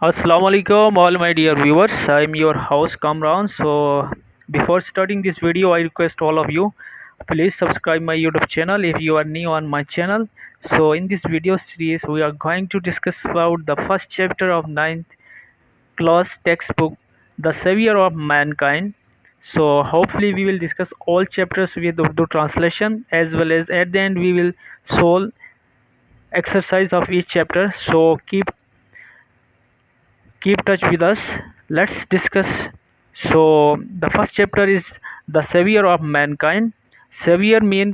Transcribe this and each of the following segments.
Assalamu alaikum, all my dear viewers. I'm your host Kamran. So, before starting this video, I request all of you please subscribe my YouTube channel if you are new on my channel. So, in this video series, we are going to discuss about the first chapter of ninth class textbook, The Savior of Mankind. So, hopefully, we will discuss all chapters with Urdu translation as well as at the end we will solve exercise of each chapter. So, keep touch with us. Let's discuss. So the first chapter is the savior of mankind. Savior mean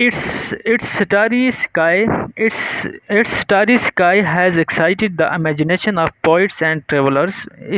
Its starry sky has excited the imagination of poets and travelers.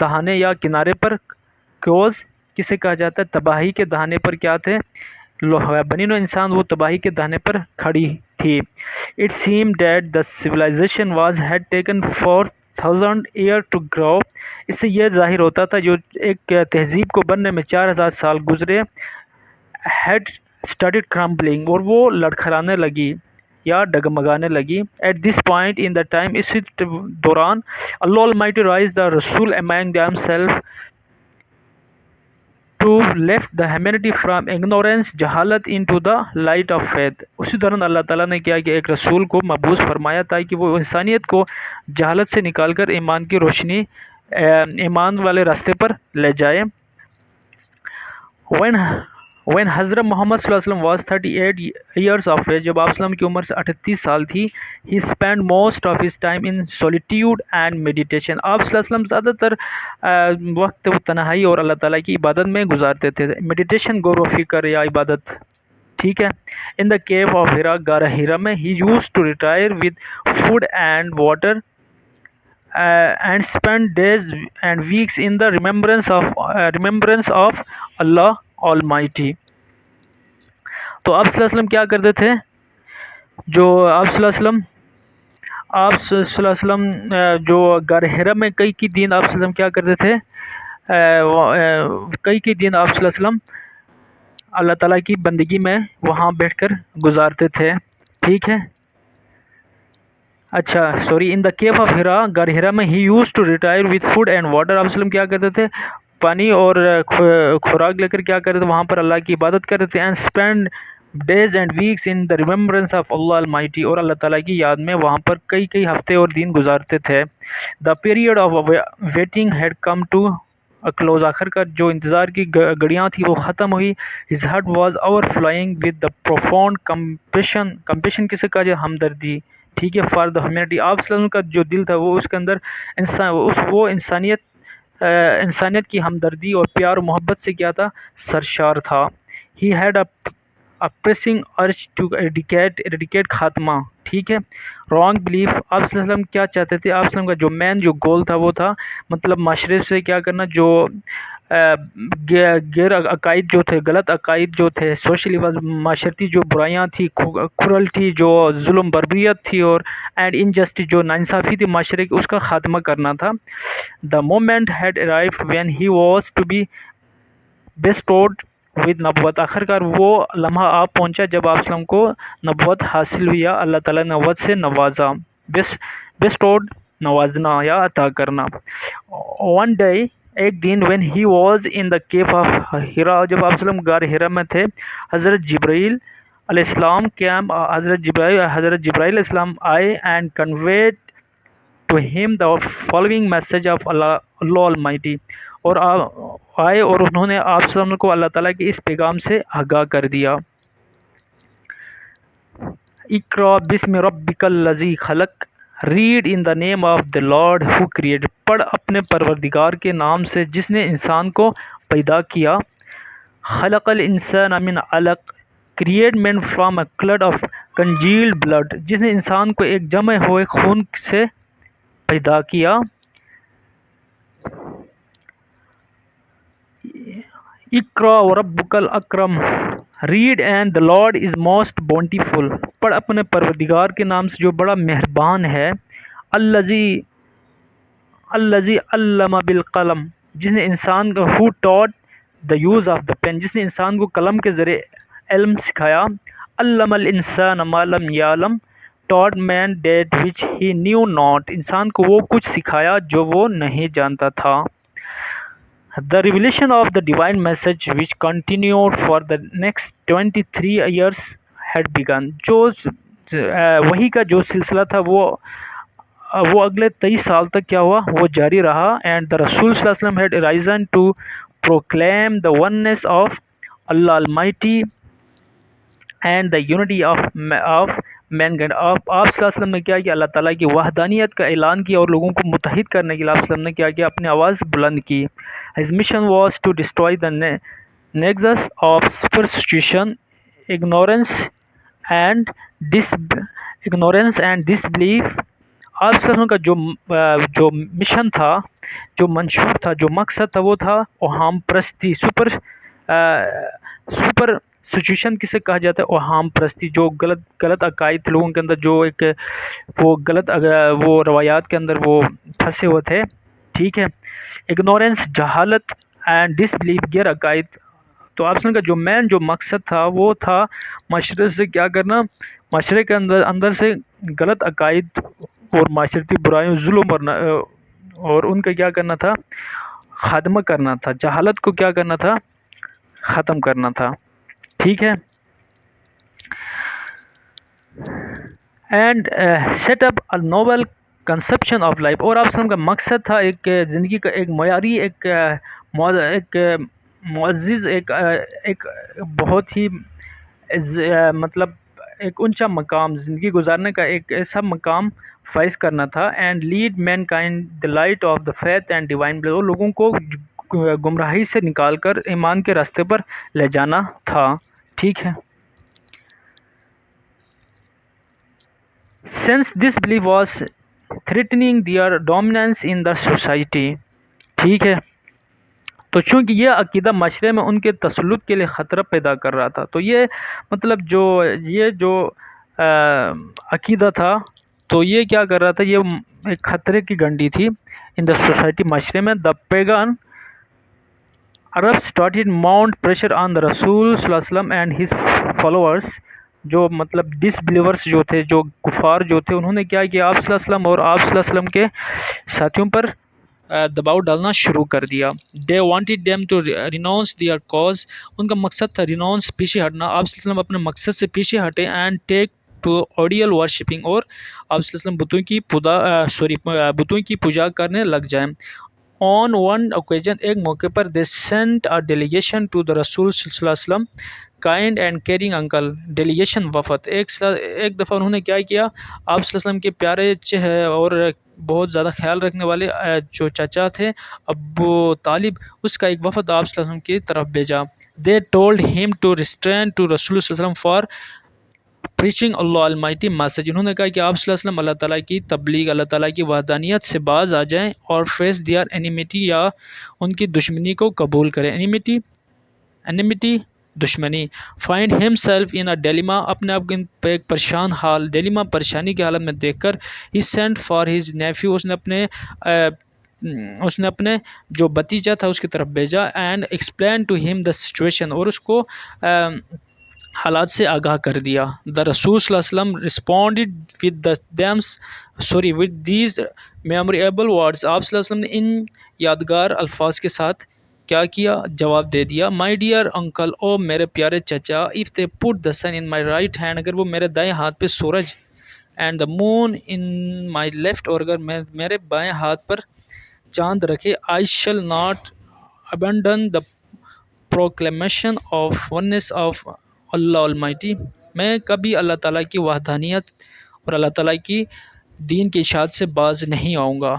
دہانے یا کنارے پر، cause کسے کہا جاتا ہے؟ تباہی کے دہانے پر کیا تھے؟ بنی نوع انسان وہ تباہی کے دہانے پر کھڑی تھی. It seemed that the civilization had taken 4,000 years to grow. اس سے یہ ظاہر ہوتا تھا جو ایک تہذیب کو بننے میں 4,000 سال گزرے. had started crumbling، اور وہ لڑکھڑانے لگی یا ڈگمگانے لگی. At this point in the time، اسی دوران Allah Almighty raised the Rasul among themselves to lift the humanity from ignorance، جہالت into the light of faith. اسی دوران اللہ تعالیٰ نے کیا کہ ایک رسول کو مبعوث فرمایا تاکہ وہ انسانیت کو جہالت سے نکال کر ایمان کی روشنی، ایمان والے راستے پر لے جائے. When حضرت محمد صلی اللہ علیہ وسلم was 38 years of age، جب آپ صلی اللہ علیہ وسلم کی عمر 38 سال تھی. He spent most of his time in solitude and meditation. آپ صلی اللہ علیہ وسلم زیادہ تر وقت تنہائی اور اللہ تعالیٰ کی عبادت میں گزارتے تھے. میڈیٹیشن غور و فکر یا عبادت، ٹھیک ہے. In the cave of Hira، غار ہیرا میں. He used to retire with food and water and spend days and weeks in the remembrance of Allah Almighty. تو آپ صلی اللہ علیہ وسلم کیا کرتے تھے؟ جو آپ صلی اللہ علیہ وسلم جو غار ہیرا میں کئی دن آپ صلی اللہ علیہ وسلم کیا کرتے تھے؟ کئی دن آپ صلی اللہ علیہ وسلم اللہ تعالیٰ کی بندگی میں وہاں بیٹھ کر گزارتے تھے، ٹھیک ہے. اچھا sorry, in the cave of ہیرا، غار ہیرا میں. He used to retire with food and water. آپ وسلم کیا کرتے تھے؟ پانی اور خوراک لے کر کیا کرتے تھے؟ وہاں پر اللہ کی عبادت کرتے تھے. And spend days and weeks in the remembrance of Allah Almighty, اور اللہ تعالیٰ کی یاد میں وہاں پر کئی ہفتے اور دن گزارتے تھے. The period of waiting had come to close, آخر کار جو انتظار کی گھڑیاں تھیں وہ ختم ہوئی. His heart was over flying with the profound compassion کسے کہا جائے؟ ہمدردی، ٹھیک ہے. فار دا ہیومینٹی، آپ صلی اللہ علیہ وسلم کا جو دل تھا وہ اس کے اندر وہ انسانیت کی ہمدردی اور پیار و محبت سے کیا تھا؟ سرشار تھا. He had a pressing urge to eradicate, خاتمہ، ٹھیک ہے. رانگ بلیف، آپ صلی اللہ علیہ وسلم کیا چاہتے تھے؟ آپ صلی اللہ علیہ وسلم کا جو گول تھا وہ تھا مطلب معاشرے سے کیا کرنا، جو غیر عقائد جو تھے، غلط عقائد جو تھے، سوشلی معاشرتی جو برائیاں تھیں، کرلٹی جو ظلم بربریت تھی، اور اینڈ انجسٹس جو ناانصافی تھی معاشرے کی، اس کا خاتمہ کرنا تھا. The moment had arrived when he was to be bestowed with نبوت، آخر کار وہ لمحہ آپ پہنچا جب آپ وسلم کو نبوت حاصل ہوئی یا اللہ تعالیٰ نے نبوت سے نوازا. بیسٹورڈ، نوازنا یا عطا کرنا. ون ڈے، ایک دن. When he was in the cave of Hira, جب آپ وسلم غار ہیرا میں تھے. حضرت جبرائیل علیہ السلام حضرت جبرائیل علیہ السلام آئے and conveyed to him the following message of Allah Almighty, اور آئے اور انہوں نے آپ صلی اللہ علیہ وسلم کو اللہ تعالیٰ کے اس پیغام سے آگاہ کر دیا. اقرا بسم ربک الذی خلق، read in the name of the Lord who created, پڑھ اپنے پروردگار کے نام سے جس نے انسان کو پیدا کیا. خلق الانسان من علق، create man from a clot of congealed blood, جس نے انسان کو ایک جمع ہوئے خون سے پیدا کیا. اقرا وربک الاکرم، read and the Lord is most bountiful, پڑھ اپنے پروردگار کے نام سے جو بڑا مہربان ہے. الذی علم بالقلم، جس نے انسان کو who taught the use of the pen, جس نے انسان کو قلم کے ذریعے علم سکھایا. علم الانسان ما لم یعلم، taught man that which he knew not, انسان کو وہ کچھ سکھایا جو وہ نہیں جانتا تھا. The revelation of the divine message which continued for the next 23 years had begun، جو وحی کا جو سلسلہ تھا وہ اگلے 23 سال تک کیا ہوا؟ وہ جاری رہا. And the Rasul صلی اللہ علیہ وسلم had arisen to proclaim the oneness of Allah Almighty and the unity of mankind. آپ صلی اللہ علیہ وسلم نے کیا کہ اللہ تعالیٰ کی وحدانیت کا اعلان کیا اور لوگوں کو متحد کرنے کے لیے آپ صلی اللہ علیہ وسلم نے کیا کیا؟ اپنی آواز بلند کی. His mission was to destroy the nexus of superstition, ignorance and disbelief آپ صلی اللہ علیہ وسلم کا جو مشن تھا، جو منشور تھا، جو مقصد تھا، وہ تھا اوہام پرستی، سپر سچویشن کسے کہا جاتا ہے؟ اوہام پرستی، جو غلط غلط عقائد تھے لوگوں کے اندر، جو ایک وہ غلط وہ روایات کے اندر وہ پھنسے ہوئے تھے، ٹھیک ہے، اگنورینس، جہالت اینڈ ڈس بلیف، غیر عقائد۔ تو آپ کا جو مین جو مقصد تھا وہ تھا معاشرے سے کیا کرنا، معاشرے کے اندر سے غلط عقائد اور معاشرتی برائیوں، ظلم اور ان کا کیا کرنا تھا، خاتمہ کرنا تھا، جہالت کو کیا کرنا تھا، ختم کرنا تھا، ٹھیک ہے، and set up a novel conception of life. اور آپ کا مقصد تھا ایک زندگی کا ایک معیاری، ایک ایک معزز، ایک بہت ہی مطلب ایک اونچا مقام زندگی گزارنے کا، ایک ایسا مقام فائز کرنا تھا، and lead mankind the light of the faith and divine bliss, اور لوگوں کو گمراہی سے نکال کر ایمان کے راستے پر لے جانا تھا، ٹھیک ہے۔ Since this belief was threatening their dominance in the society, ٹھیک ہے، تو چونکہ یہ عقیدہ معاشرے میں ان کے تسلط کے لیے خطرہ پیدا کر رہا تھا، تو یہ مطلب یہ جو عقیدہ تھا، تو یہ کیا کر رہا تھا، یہ ایک خطرے کی گھنٹی تھی ان دا سوسائٹی، معاشرے میں۔ دا پیگان عرب اسٹارٹیڈ ماؤنٹ پریشر آن دا رسول صلی اللہ علیہ وسلم اینڈ ہز فالوورس، جو مطلب ڈس بلیورس جو تھے، جو کفار جو تھے، انہوں نے کیا کیا، آپ صلی اللہ علیہ وسلم اور آپ صلی اللہ علیہ وسلم کے ساتھیوں پر دباؤ ڈالنا شروع کر دیا۔ They wanted them to renounce their cause, ان کا مقصد تھا ریناؤنس، پیچھے ہٹنا، آپ صلی اللہ علیہ وسلم اپنے مقصد سے پیچھے ہٹے، and take to idol worshipping, اور آپ صلی اللہ علیہ وسلم بتوں کی پوجا کرنے لگ جائیں۔ آن ون اوکیجن، ایک موقع پر، they sent a delegation to the رسول صلی اللہ علیہ وسلم kind and caring uncle, delegation وفد، ایک دفعہ انہوں نے کیا کیا، آپ صلی اللہ علیہ وسلم کے پیارے اور بہت زیادہ خیال رکھنے والے جو چچا تھے ابو طالب، اس کا ایک وفد آپ صلی اللہ علیہ وسلم کی طرف بھیجا۔ They told him to restrain to رسول صلی اللہ علیہ وسلم for preaching Allah Almighty message, انہوں نے کہا کہ آپ صلی اللہ علیہ وسلم اللہ تعالیٰ کی تبلیغ، اللہ تعالیٰ کی وحدانیت سے باز آ جائیں، اور فیس دیئر انیمیٹی، یا ان کی دشمنی کو قبول کریں، انیمیٹی دشمنی، فائنڈ ہم سیلف ان اے ڈیلیما، اپنے آپ کو پہ ایک پریشان حال، ڈیلیما پریشانی کی حالت میں دیکھ کر، he sent for his nephew, اس نے اپنے جو بتیجا تھا اس کی طرف بھیجا، اینڈ ایکسپلین ٹو ہم دا سچویشن، اور اس کو حالات سے آگاہ کر دیا۔ دا رسول صلی اللہ علیہ وسلم responded with these memorable words, آپ صلی اللہ علیہ وسلم نے ان یادگار الفاظ کے ساتھ کیا کیا، جواب دے دیا۔ مائی ڈیئر انکل، او میرے پیارے چچا، if they put the sun in my right hand, اگر وہ میرے دائیں ہاتھ پہ سورج، and the moon in my left, اور اگر میرے بائیں ہاتھ پر چاند رکھے، آئی شل not abandon the proclamation of oneness of Allah almighty, میں کبھی اللہ تعالیٰ کی وحدانیت اور اللہ تعالیٰ کی دین کی اشاعت سے باز نہیں آؤں گا۔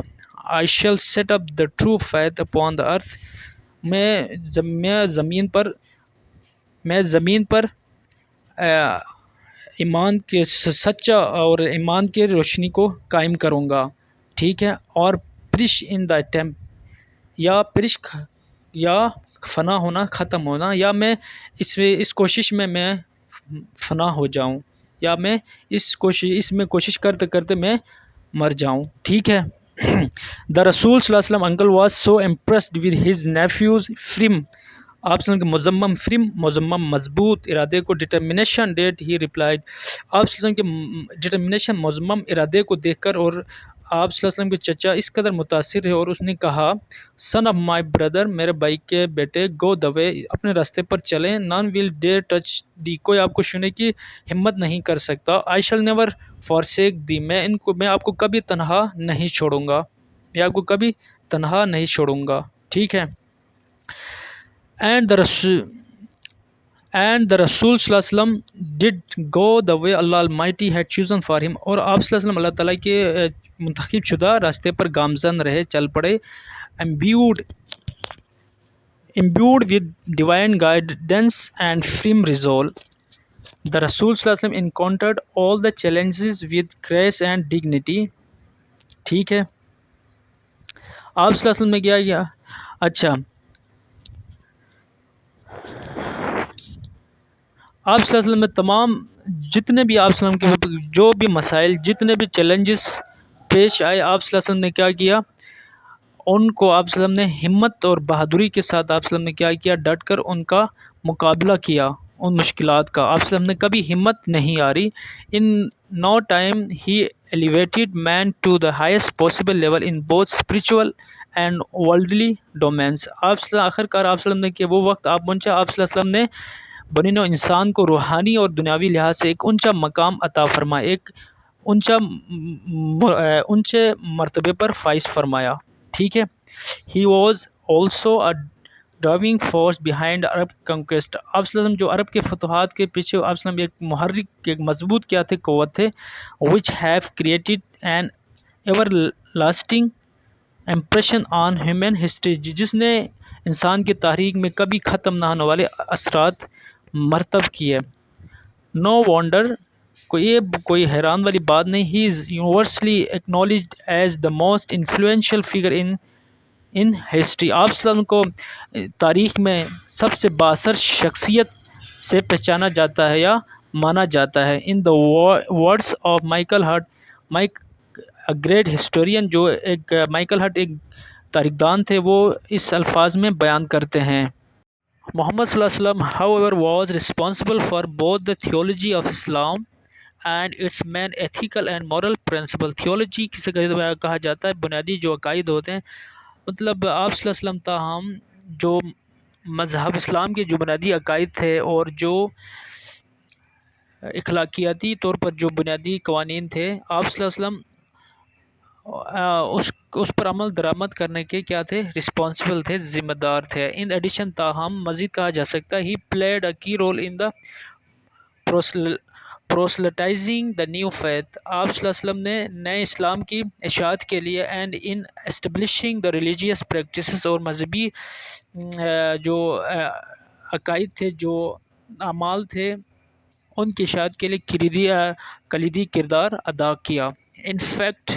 I shall set up the true faith upon the earth, میں زمین پر ایمان کے سچا اور ایمان کے روشنی کو قائم کروں گا، ٹھیک ہے، اور پرش ان دا ٹیمپ، یا فنا ہونا، ختم ہونا، یا میں اس کوشش میں فنا ہو جاؤں، یا میں اس میں کوشش کرتے کرتے میں مر جاؤں، ٹھیک ہے۔ دا رسول صلی اللہ علیہ وسلم uncle was so impressed with his nephew's firm, آپ صلی اللہ علیہ وسلم کے مزمم مضبوط ارادے کو، ڈٹرمنیشن ڈیٹ ہی ریپلائڈ، آپ صلی اللہ علیہ وسلم کے ڈٹرمنیشن مزمم ارادے کو دیکھ کر، اور آپ صلی اللہ علیہ وسلم کے چچا اس قدر متاثر رہے، اور اس نے کہا، سن آف مائی بردر، میرے بھائی کے بیٹے، گو دا وے، اپنے راستے پر چلیں، نان ول ڈیئر ٹچ دی، کوئی آپ کو چھونے کی ہمت نہیں کر سکتا، آئی شل نیور فارسیک دی، میں آپ کو کبھی تنہا نہیں چھوڑوں گا، ٹھیک ہے۔ اینڈ دا رسول صلی اللہ علیہ وسلم ڈڈ گو دا وے اللہ المائٹی ہیڈ چوزن فار ہم، اور آپ صلی اللہ علیہ وسلم اللہ تعالیٰ کے منتخب شدہ راستے پر گامزن رہے، چل پڑے، imbued with divine guidance and firm resolve, the رسول صلی اللہ علیہ وسلم encountered all the challenges with grace and dignity، ٹھیک ہے، آپ صلی اللہ علیہ وسلم نے کیا کیا؟ اچھا، آپ صلی اللہ علیہ وسلم میں تمام جتنے بھی آپ صلی اللہ علیہ وسلم کے جو بھی مسائل، جتنے بھی چیلنجز پیش آئے، آپ صلی اللہ علیہ وسلم نے کیا کیا؟ ان کو آپ صلی اللہ علیہ وسلم نے ہمت اور بہادری کے ساتھ آپ صلی اللہ علیہ وسلم نے کیا کیا؟ ڈٹ کر ان کا مقابلہ کیا، ان مشکلات کا۔ آپ صلی اللہ علیہ وسلم نے کبھی ہمت نہیں ہاری۔ In no time he elevated man to the highest possible level in both spiritual and worldly domains. آپ صلی اللہ آخر کار آپ صلی اللہ علیہ وسلم نے کہ وہ وقت آپ پہنچا، آپ صلی اللہ علیہ وسلم نے بنی نوع انسان کو روحانی اور دنیاوی لحاظ سے ایک اونچا مقام عطا فرمایا، ایک اونچے مرتبے پر فائز فرمایا، ٹھیک ہے۔ He was also a driving force behind Arab conquest. آپ صلی اللہ علیہ وسلم جو عرب کے فتوحات کے پیچھے آپ صلی اللہ علیہ وسلم ایک محرک، ایک مضبوط کیا تھے، قوت تھے، which have created an everlasting impression on human history, جس نے انسان کی تاریخ میں کبھی ختم نہ ہونے والے اثرات مرتب کیے۔ نو وانڈر، کوئی حیران والی بات نہیں، he is universally acknowledged as the most influential figure in history. آپ صلی اللہ علیہ وسلم کو تاریخ میں سب سے بااثر شخصیت سے پہچانا جاتا ہے یا مانا جاتا ہے۔ In the words of Michael Hart, great historian, جو ایک مائیکل ہارٹ ایک تاریخ دان تھے، وہ اس الفاظ میں بیان کرتے ہیں: محمد صلی اللہ علیہ وسلم however was responsible for both the theology of Islam and its main ethical and moral principle۔ theology کسے کہا جاتا ہے؟ بنیادی جو عقائد ہوتے ہیں، مطلب آپ صلی اللہ علیہ وسلم تاہم جو مذہب اسلام کے جو بنیادی عقائد تھے اور جو اخلاقیاتی طور پر جو بنیادی قوانین تھے، آپ صلی اللہ علیہ وسلم اس پر عمل درآمد کرنے کے کیا تھے؟ رسپانسبل تھے، ذمہ دار تھے۔ ان ایڈیشن تاہم مزید کہا جا سکتا ہے ہی played a key role in the proselytising the new faith. آپ صلی اللہ علیہ وسلم نے نئے اسلام کی اشاعت کے لیے and in establishing the religious practices, اور مذہبی جو عقائد تھے، جو اعمال تھے، ان کی اشاعت کے لیے کلیدی کردار ادا کیا۔ In fact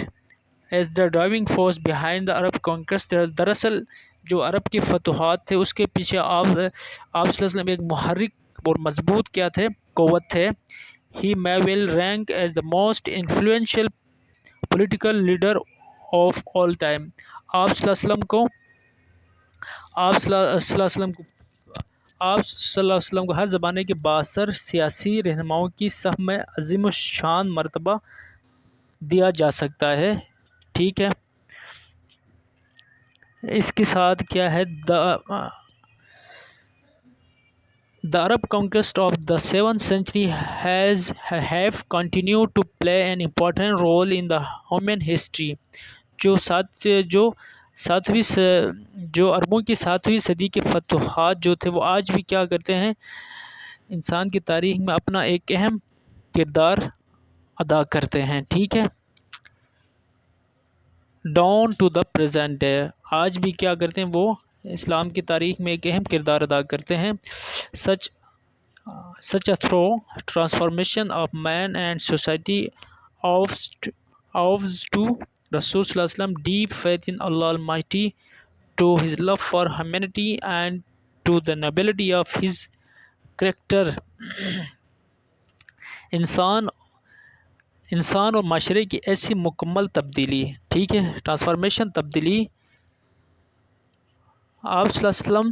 as the driving force behind the Arab conquest, دراصل جو عرب کی فتوحات تھے اس کے پیچھے آپ صلی اللہ علیہ وسلم ایک محرک اور مضبوط کیا تھے؟ قوت تھے۔ ہی may well rank as the most influential political leader of all time۔ آپ صلی اللہ علیہ وسلم کو ہر زمانے کے بااثر سیاسی رہنماؤں کی صف میں عظیم الشان مرتبہ دیا جا سکتا ہے، ٹھیک ہے۔ اس کے ساتھ کیا ہے؟ The Arab conquest of the 7th century have continued to play an important role in the human history۔ جو عربوں کی 7ویں صدی کے فتوحات جو تھے، وہ آج بھی کیا کرتے ہیں؟ انسان کی تاریخ میں اپنا ایک اہم کردار ادا کرتے ہیں، ٹھیک ہے۔ Down to the present day, آج بھی کیا کرتے ہیں؟ وہ اسلام کی تاریخ میں ایک اہم کردار ادا کرتے ہیں۔ such a thorough transformation of man and society owes to Rasul صلی اللہ علیہ وسلم deep faith in Allah Almighty, to his love for humanity and to the nobility of his character۔ انسان اور معاشرے کی ایسی مکمل تبدیلی، ٹھیک ہے، ٹرانسفارمیشن، تبدیلی، آپ صلی اللہ علیہ وسلم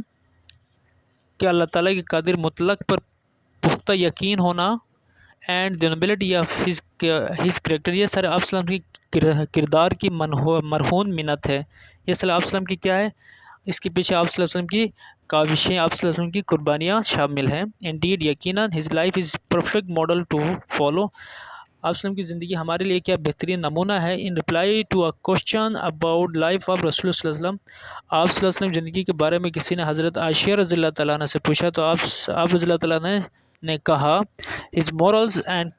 کہ اللہ تعالیٰ کے قادر مطلق پر پختہ یقین ہونا، and the nobility of his character, یہ سارے آپ صلی اللہ علیہ وسلم کی کردار کی مرہون منت ہے۔ یہ سارے آپ صلی اللہ علیہ وسلم کی کیا ہے؟ اس کے پیچھے آپ صلی اللہ علیہ وسلم کی کاوشیں، آپ صلی اللہ علیہ وسلم کی قربانیاں شامل ہیں۔ انڈیڈ، یقیناً، his life is perfect model to follow. آپ صلی اللہ علیہ وسلم کی زندگی ہمارے لیے کیا بہترین نمونہ ہے۔ In reply to a question about life of رسول صلی اللہ علیہ وسلم، آپ صلی اللہ علیہ وسلم زندگی کے بارے میں کسی نے حضرت عائشہ رضی اللہ تعالیٰ عنہ سے پوچھا تو آپ رضی اللہ تعالیٰ عنہ نے کہا his morals and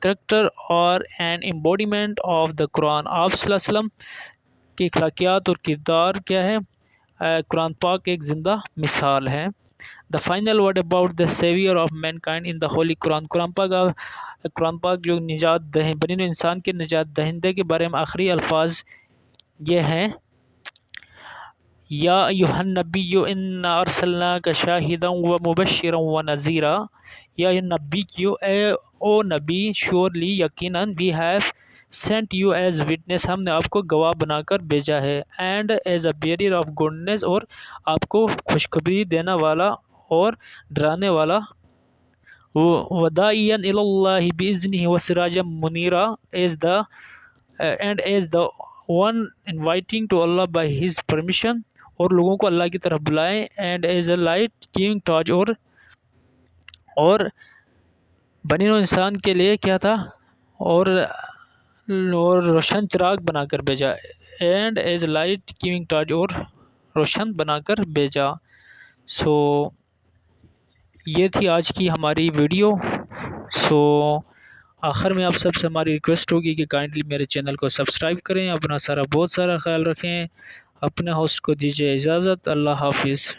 character are an embodiment of the Quran۔ آپ صلی اللہ علیہ وسلم کی اخلاقیات اور کردار کیا ہے؟ قرآن پاک ایک زندہ مثال ہے۔ The final word about the savior of mankind in the holy Quran. قرآن پاک جو نجات بنی نوع انسان کے نجات دہندے کے بارے میں آخری الفاظ یہ ہیں، یا ایھا النبی انا ارسلناک شاہدا ومبشرا ونذیرا. یا نبی کیو، او نبی، surely یقیناً we have sent you as witness، ہم نے آپ کو گواہ بنا کر بھیجا ہے، and as a bearer of goodness، اور آپ کو خوشخبری دینا والا اور ڈرانے والا، وداعیا الی اللہ باذنہ وسراجا منیرا، and as the one inviting to Allah by his permission، اور لوگوں کو اللہ کی طرف بلائیں، and as a light giving torch، اور بنی نوع انسان کے لیے کیا تھا، اور روشن چراغ بنا کر بھیجا، and as light giving torch, اور روشن بنا کر بھیجا. سو یہ تھی آج کی ہماری ویڈیو. سو آخر میں آپ سب سے ہماری ریکویسٹ ہوگی کہ کائنڈلی میرے چینل کو سبسکرائب کریں، اپنا بہت سارا خیال رکھیں، اپنے ہوسٹ کو دیجیے اجازت. اللہ حافظ.